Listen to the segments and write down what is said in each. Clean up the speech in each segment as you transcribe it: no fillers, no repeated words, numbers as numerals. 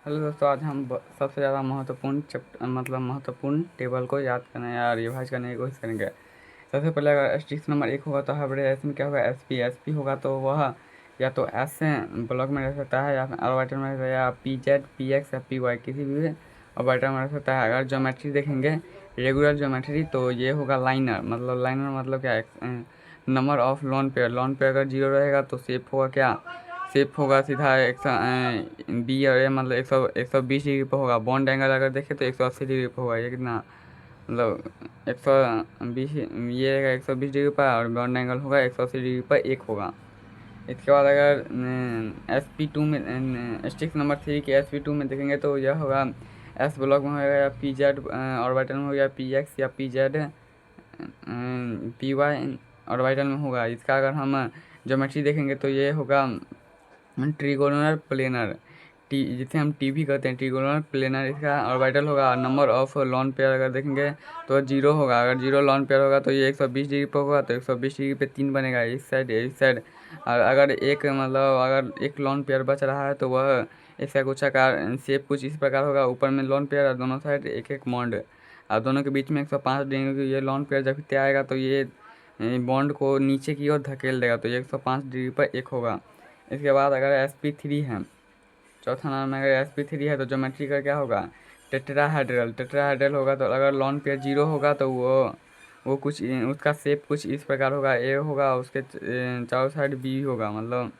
Hello दोस्तों, आज हम सबसे ज़्यादा महत्वपूर्ण टेबल को याद करने या रिवाइज करने की कोशिश करेंगे। सबसे पहले अगर एस्ट्रिक्स नंबर 1 होगा तो हाइब्रिडाइजेशन क्या होगा, एस पी होगा तो वह या तो एस से ब्लॉक में रह सकता है या फिर ऑर्बिटल में रह सकता है, या पी जेड पी एक्स या पी वाई किसी भी ऑर्बिटल में रह सकता है। अगर ज्योमेट्री देखेंगे, रेगुलर ज्योमेट्री, तो ये होगा लाइनर मतलब क्या है, नंबर ऑफ लोन पेयर अगर जीरो रहेगा तो शेप होगा क्या, शेप होगा सीधा 100 बी और ए, मतलब 120 डिग्री पर होगा। बॉन्ड एंगल अगर देखें तो 180 डिग्री पर होगा। ये कितना, मतलब 120, ये रहेगा 120 डिग्री पर, और बॉन्ड एंगल होगा 180 डिग्री पर एक होगा। इसके बाद अगर SP2 में, स्टिक्स नंबर 3 के SP2 में देखेंगे तो यह होगा एस ब्लॉक में होगा, या पी जेड ऑर्बिटल में होगा, पी एक्स या P Z P Y orbital में होगा। इसका अगर हम ज्योमेट्री देखेंगे तो ये होगा ट्रिगोनल प्लेनर, टी जिसे हम टी भी कहते हैं, ट्रिगोनल प्लेनर इसका ऑर्बिटल होगा। नंबर ऑफ लॉन पेयर अगर देखेंगे तो जीरो होगा। अगर जीरो लॉन पेयर होगा तो ये 120 डिग्री पर होगा, तो 120 डिग्री पे 3 बनेगा, इस साइड। और अगर एक लॉन पेयर बच रहा है तो वह इसका कुछ आकार शेप कुछ इस प्रकार होगा। ऊपर में लॉन पेयर और दोनों साइड एक एक बॉन्ड, और दोनों के बीच में 105 डिग्री की ये लॉन पेयर जब भी आएगा तो ये बॉन्ड को नीचे की ओर धकेल देगा, तो ये 105 डिग्री पर एक होगा। इसके बाद अगर SP3 है, चौथा नंबर में अगर SP3 है तो ज्योमेट्री का क्या होगा, टेट्राहेड्रल होगा। तो अगर लॉन पेयर जीरो होगा तो वो कुछ उसका शेप कुछ इस प्रकार होगा, ए होगा, उसके चारों साइड बी होगा, मतलब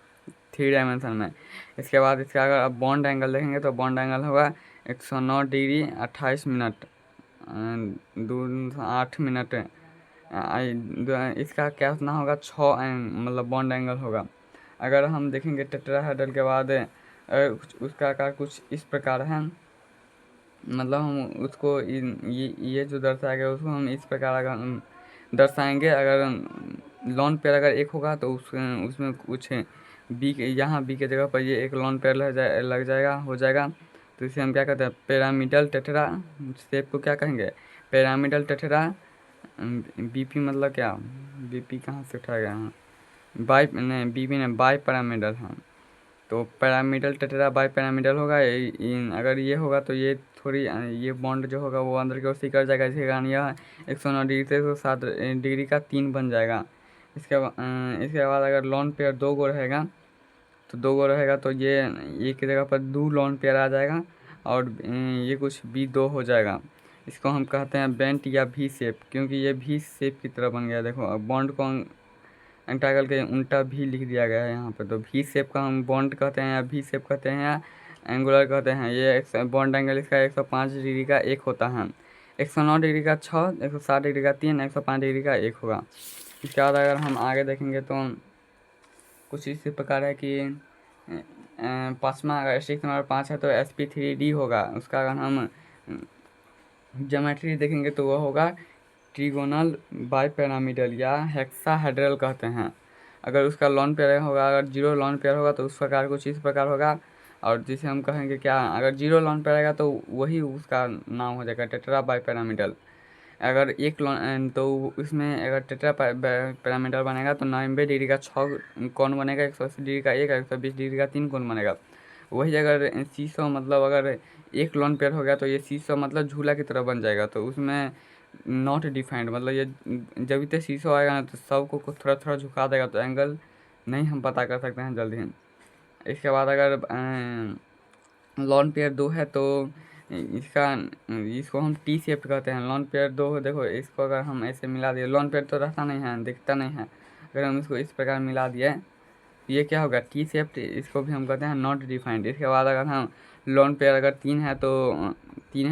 3 डायमेंशन में। इसके बाद इसका अगर आप बॉन्ड एंगल देखेंगे तो बॉन्ड एंगल होगा 109 डिग्री 28 मिनट, 8 मिनट। इसका क्या उतना होगा, 6 मतलब बॉन्ड एंगल होगा। अगर हम देखेंगे टेट्राहेड्रल के बाद उसका आकार कुछ इस प्रकार है, मतलब हम उसको ये जो दर्शाया गया उसको हम इस प्रकार अगर दर्शाएंगे। अगर लॉन पेयर अगर एक होगा तो उसमें कुछ बी के, यहाँ बी के जगह पर ये एक लॉन पेयर लग जाएगा, हो जाएगा। तो इसे हम क्या कहते हैं, पिरामिडल टेट्रा शेप को क्या कहेंगे, पिरामिडल टेट्रा। बीपी मतलब क्या, बीपी कहाँ से उठाया गया, हाँ बाई नहीं, बीपी नहीं, बाई पैरामिडल, हाँ। तो पैरामिडल टेट्रा बाई पैरामिडल होगा। अगर ये होगा तो ये थोड़ी ये बॉन्ड जो होगा वो अंदर की ओर सिकुड़ जाएगा, इसके कारण यह 109 डिग्री से 107 डिग्री का 3 बन जाएगा। इसके बाद अगर लॉन पेयर 2 गो रहेगा तो 2 गो रहेगा तो ये की जगह पर 2 लॉन पेयर आ जाएगा, और ये कुछ B2 हो जाएगा। इसको हम कहते हैं बेंट या भी शेप, क्योंकि ये भी शेप की तरह बन गया। देखो अब बॉन्ड को एंटागल के उल्टा भी लिख दिया गया है यहाँ पे, तो भी शेप का हम बॉन्ड कहते हैं, या भी शेप कहते हैं, या एंगुलर कहते हैं। ये बॉन्ड एंगल इसका 105 डिग्री का एक होता है, 109 डिग्री का 6, 160 डिग्री का 3, 105 डिग्री का एक होगा। इसके बाद अगर हम आगे देखेंगे तो कुछ इसी प्रकार है कि पाँचवा, अगर स्टिक नंबर 5 है तो SP3D होगा। उसका अगर हम ज्योमेट्री देखेंगे तो वह होगा ट्रिगोनल बाईपैरामिडल या हेक्साहेड्रल कहते हैं। अगर उसका लॉन पेयर होगा, अगर जीरो लॉन पेयर होगा तो उस प्रकार कुछ इस प्रकार होगा। और जिसे हम कहेंगे क्या, अगर जीरो लॉन पेयर आएगा तो वही उसका नाम हो जाएगा टेट्रा बाईपैरामिडल। अगर एक लॉन तो इसमें अगर टेट्रा पैरामीटर बनेगा तो 90 डिग्री का 6 कोण बनेगा, 180 डिग्री का एक, 120 डिग्री का 3 कोण बनेगा। वही अगर सीसो, मतलब अगर एक लॉन पेयर हो गया तो ये सीसो मतलब झूला की तरह बन जाएगा। तो उसमें नॉट डिफाइंड, मतलब ये जब इतने सीसो आएगा ना तो सबको थोड़ा थोड़ा झुका देगा, तो एंगल नहीं हम पता कर सकते हैं जल्दी ही। इसके बाद अगर लॉन पेयर 2 है तो इसका इसको हम टी शेप कहते हैं। लॉन पेयर 2 देखो, इसको अगर हम ऐसे मिला दिए, लॉन पेयर तो रहता नहीं है, दिखता नहीं है, अगर हम इसको इस प्रकार मिला दिए ये क्या होगा, टी शेप। इसको भी हम कहते हैं नॉट डिफाइंड। इसके बाद अगर हम लॉन पेयर अगर 3 है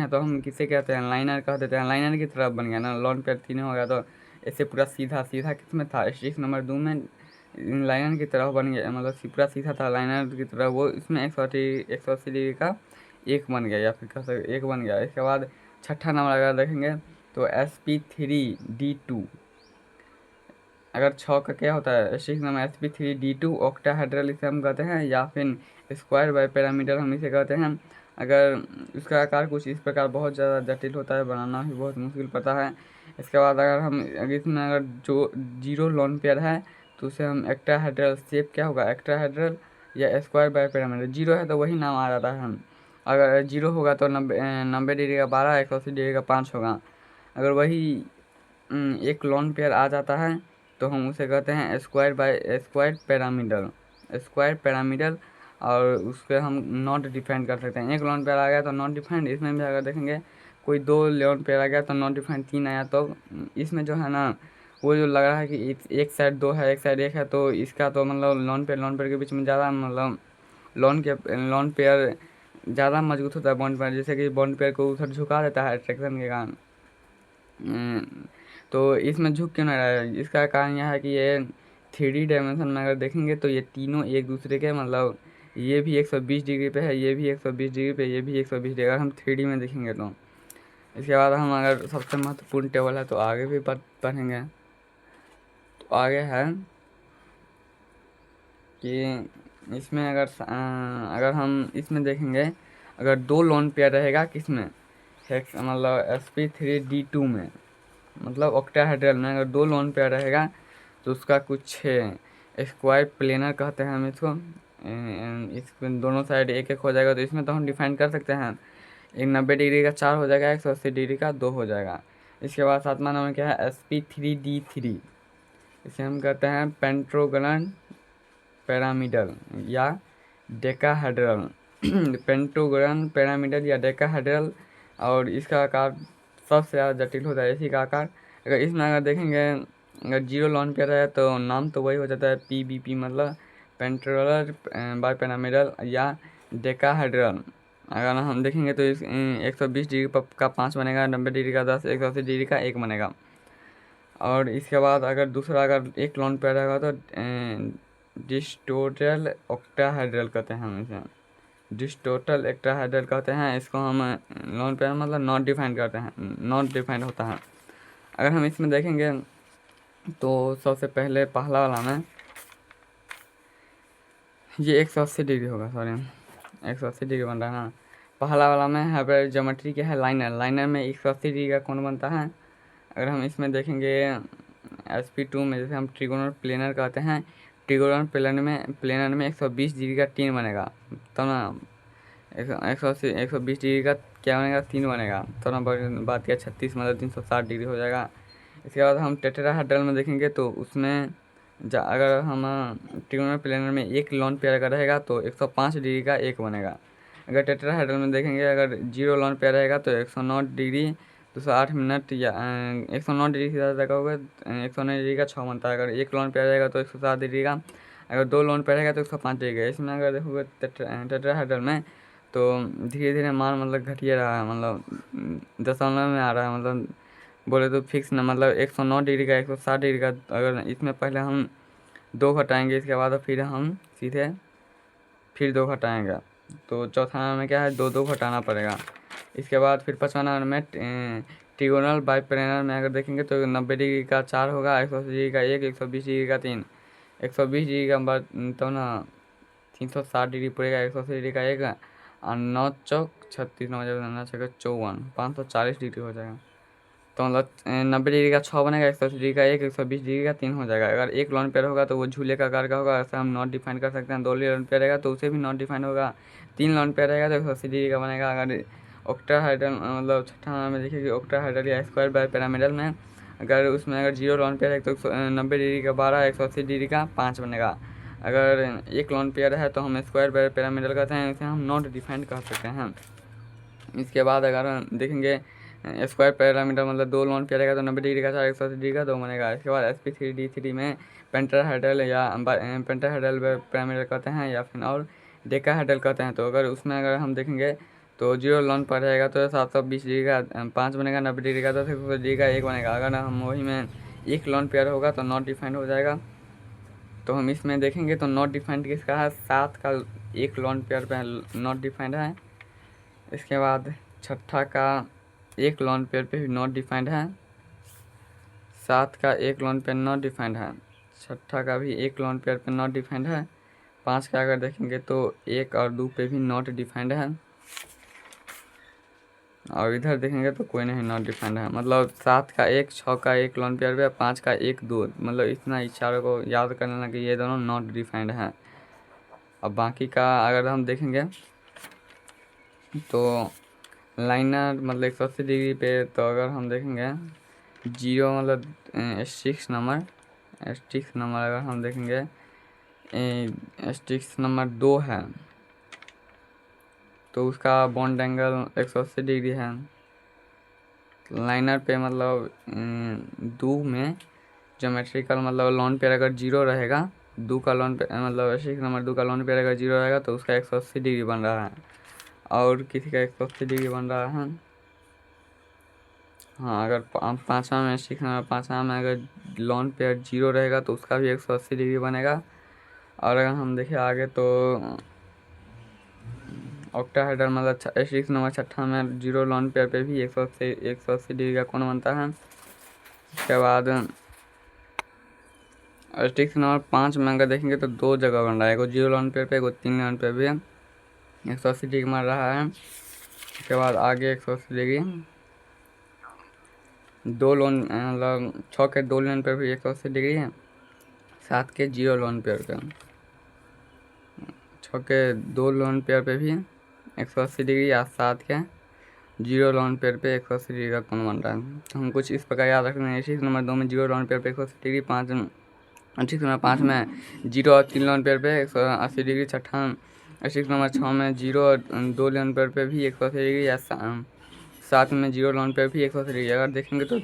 तो हम किसे कहते हैं, लाइनर कह देते हैं। लाइनर की तरफ बन गया ना, लॉन पेयर 3 हो गया तो ऐसे पूरा सीधा सीधा किस में था, स्टिक्स नंबर 2 में लाइनर की तरफ बन गया, मतलब पूरा सीधा था लाइनर की तरफ, वो इसमें 180 डिग्री का एक बन गया, या फिर कह सकते एक बन गया। इसके बाद छठा नंबर अगर देखेंगे तो SP3D2। अगर 6 का क्या होता है, स्टिक्स नंबर SP3D2 ऑक्टाहेड्रल इसे हम कहते हैं, या फिर स्क्वायर बाई पैरामीटर हम इसे कहते हैं। अगर उसका आकार कुछ इस प्रकार बहुत ज़्यादा जटिल होता है, बनाना भी बहुत मुश्किल पड़ता है। इसके बाद अगर इसमें अगर जो जीरो लॉन पेयर है तो उसे हम एक्टाहेड्रल शेप क्या होगा, एक्टाहेड्रल या स्क्वायर बाई पैरामीटर। जीरो है तो वही नाम आ जाता है, अगर 0 होगा तो 90 डिग्री का 12, 180 डिग्री का 5 होगा। अगर वही एक लोन पेयर आ जाता है तो हम उसे कहते हैं स्क्वायर बाय स्क्वायर पैरामीडल, स्क्वायर पैरामीडल। और उसके हम नॉट डिफाइंड कर सकते हैं। एक लोन पेयर आ गया तो नॉट डिफाइंड। इसमें भी अगर देखेंगे कोई 2 लोन पेयर आ गया तो नॉट डिफाइंड 3 आया, तो इसमें जो है ना वो जो लग रहा है कि एक साइड 2 है, एक साइड 1 है, तो इसका तो मतलब लोन पेयर के बीच में ज़्यादा मतलब लोन पेयर ज़्यादा मजबूत होता है बॉन्ड पेयर, जैसे कि बॉन्ड पेयर को उधर झुका देता है अट्रैक्शन के कारण। तो इसमें झुक क्यों नहीं रहा है? इसका कारण यह है कि ये 3D डायमेंशन में अगर देखेंगे तो ये तीनों एक दूसरे के मतलब ये भी 120 डिग्री पे है, ये भी 120 डिग्री पे, ये भी 120 डिग्री, अगर हम 3D में देखेंगे तो। इसके बाद हम अगर सबसे महत्वपूर्ण टेबल है तो आगे भी पढ़ेंगे। तो आगे है कि इसमें अगर हम इसमें देखेंगे, अगर 2 लोन पेयर रहेगा किसमें, हेक्स मतलब sp3d2 में, मतलब ऑक्टाहेड्रल में अगर 2 लोन पेयर रहेगा तो उसका कुछ स्क्वायर प्लेनर कहते हैं हम इसको। इस दोनों साइड एक एक हो जाएगा, तो इसमें तो हम डिफाइन कर सकते हैं। एक 90 डिग्री का 4 हो जाएगा, 180 डिग्री का 2 हो जाएगा। इसके बाद 7वां नंबर क्या है, sp3d3। इसे हम कहते हैं पेंट्रोगन पैरामिडल या डेकाहेड्रल। पेंटोगन पैरामिडल या डेकाहेड्रल। और इसका आकार सबसे ज़्यादा जटिल होता है, इसी का आकार। अगर इसमें अगर देखेंगे, अगर 0 लोन पेयर है तो नाम तो वही हो जाता है PBP, मतलब पेंट्रोलर बाय पैरामिडल या डेकाहेड्रल। अगर हम देखेंगे तो इस 120 डिग्री का 5 बनेगा, 90 डिग्री का 10, 180 डिग्री का 1 बनेगा। और इसके बाद अगर दूसरा अगर एक लोन पेयर रहेगा तो डिस्टोटल ऑक्टाहेड्रल कहते हैं हम इसे, डिस्टोटल ऑक्टाहेड्रल कहते हैं इसको हम। लोन पेयर मतलब नॉट डिफाइंड करते हैं, नॉट डिफाइंड होता है। अगर हम इसमें देखेंगे तो सबसे पहले पहला वाला में ये 180 डिग्री होगा, सॉरी 180 डिग्री बन रहा है ना। पहला वाला में यहाँ पर ज्योमेट्री क्या है, लाइनर। लाइनर में 180 डिग्री का कोण बनता है। अगर हम इसमें देखेंगे sp2 में, जैसे हम ट्रिगोनल प्लेनर कहते हैं, ट्रिगोनल प्लेनर में 120 डिग्री का 3 बनेगा, तब ना 120 डिग्री का क्या बनेगा, 3 बनेगा, तो ना बात किया 36 मतलब 360 डिग्री हो जाएगा। इसके बाद हम टेट्राहेड्रल में देखेंगे तो उसमें अगर हम ट्रिगोनल प्लेनर में एक लोन पेयर अगर रहेगा तो 105 डिग्री का 1 बनेगा। अगर टेट्राहेड्रल में देखेंगे, अगर 0 लोन पेयर रहेगा तो 109 डिग्री 208 मिनट या 109 डिग्री से ज़्यादा का होगा, 109 डिग्री का 6 बनता है। अगर एक लोन पेयर रहेगा तो 107 डिग्री का, अगर 2 लोन पेयर रहेगा तो 105 डिग्री का। इसमें अगर देखोगे टेट्राहेड्रल में तो धीरे धीरे मान मतलब घटिए रहा है, मतलब दशमलव में आ रहा है, मतलब बोले तो फिक्स ना, मतलब 109 डिग्री का 160 डिग्री का। अगर इसमें पहले हम 2 घटाएंगे, इसके बाद फिर हम सीधे फिर 2 घटाएंगे, तो चौथा नंबर में क्या है, 2 घटाना पड़ेगा। इसके बाद फिर 5वां नंबर में ट्रिगोनल बाइप्लेनर में अगर देखेंगे तो 90 डिग्री का 4 होगा, 180 डिग्री का 1, 120 डिग्री का 3, 120 डिग्री का बाद तो ना 360 डिग्री पड़ेगा, 180 डिग्री का 1, और 9 चौक 36, 9 54, 540 डिग्री हो जाएगा। तो मतलब 90 डिग्री का 6 बनेगा, 180 डिग्री का 1, 120 डिग्री का 3 हो जाएगा। अगर एक लोन पेयर होगा तो वो झूले का आकार का होगा, ऐसा हम नॉट डिफाइन कर सकते हैं। 2 लोन पेयर रहेगा तो उसे भी नॉट डिफाइन होगा। 3 लोन पेयर रहेगा तो 180 डिग्री का बनेगा। अगर ऑक्टाहेड्रल मतलब छठा नंबर में देखिए कि ऑक्टाहेड्रल या स्क्वायर बाय पैरामिडल में अगर उसमें अगर 0 लोन पेयर है तो 90 डिग्री का 12, 180 डिग्री का 5 बनेगा। अगर एक लोन पेयर है तो हम स्क्वायर बाय पैरामिडल कहते हैं, इसे हम नॉट डिफाइन कर सकते हैं। इसके बाद अगर देखेंगे स्क्वायर पैरामीटर मतलब 2 लोन पेयर रहेगा तो 90 डिग्री का 4, 180 डिग्री का 2 बनेगा। इसके बाद sp3d3 में पेंटाहेड्रल या पेंटाहेड्रल पैरामीटर कहते हैं या फिर और डेकाहेड्रल कहते हैं। तो अगर उसमें अगर हम देखेंगे तो 0 लोन पर रहेगा तो 720 डिग्री का 5 बनेगा, 90 डिग्री का 10, 180 डिग्री का 1 बनेगा। अगर हम वही में एक लोन पेयर होगा तो नॉट डिफाइंड हो जाएगा। तो हम इसमें देखेंगे तो नॉट डिफाइंड किसका है, 7 का एक लोन पेयर पे नॉट डिफाइंड है। इसके बाद छठा का एक लोन पेयर पे भी नॉट डिफाइंड है, 7 का एक लोन पेयर नॉट डिफाइंड है, छठा का भी एक लोन पेयर पे नॉट डिफाइंड है, 5 का अगर देखेंगे तो 1 और 2 पे भी नॉट डिफाइंड है, और इधर देखेंगे तो कोई नहीं नॉट डिफाइंड है। मतलब 7 का 1, 6 का 1 लोन पेयर पे, 5 का 1, 2, मतलब इतना इशारों को याद कर लेना कि ये दोनों नॉट डिफाइंड है। अब बाकी का अगर हम देखेंगे तो लाइनर मतलब 180 डिग्री पे, तो अगर हम देखेंगे जीरो मतलब स्टिक्स नंबर अगर हम देखेंगे स्टिक्स नंबर 2 है तो उसका बॉन्ड एंगल 180 डिग्री है। लाइनर पे मतलब 2 में ज्योमेट्रिकल मतलब लोन पेयर अगर जीरो रहेगा, 2 का लोन पे मतलब स्टिक्स नंबर 2 का लोन पेयर अगर जीरो रहेगा तो उसका 180 डिग्री बन रहा है, और किसी का 180 डिग्री बन रहा है। हाँ, अगर पाँचवा में स्टिक्स नंबर 5 में अगर लोन पेयर जीरो रहेगा तो उसका भी 180 डिग्री बनेगा। और अगर हम देखें आगे तो ऑक्टाहेड्रल मतलब स्टिक्स नंबर 6 में जीरो लोन पेयर पे भी 180 डिग्री का कोण बनता है। उसके बाद स्टिक्स नंबर 5 में अगर देखेंगे तो 2 जगह बन रहा है, एगो जीरो लोन पेयर पे, एगो 3 लोन पेयर भी 180 डिग्री मार रहा है। उसके बाद आगे 180 डिग्री 2 लोन मतलब 6 के 2 लोन पेयर भी 180 डिग्री है, 7 के जीरो लोन पेयर पे 6 के 2 लोन पेयर पे भी 180 डिग्री या 7 के जीरो लोन पेयर पे 180 डिग्री का कोण बन रहा है। तो हम कुछ इस प्रकार याद रखते हैं। स्टिक्स नंबर 2 में जीरो लोन पेयर पे 180 डिग्री, 5 में जीरो और 3 लोन पेयर पे 180 डिग्री, छठा स्टिक्स नंबर 6 में जीरो और 2 लोन पेयर पे भी 180 डिग्री, या 7 में जीरो लोन पेयर भी 180 डिग्री। अगर देखेंगे तो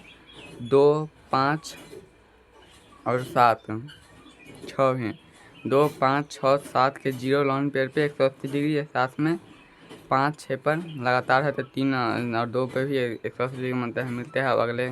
2, 5 और 7, 6 भी 2, 5, 6, 7 के जीरो लोन पेयर पे 180 डिग्री है, 7 में 5, 6 पर लगातार है तो 3 और 2 पे भी 180 डिग्री बनता है। मिलते हैं अब अगले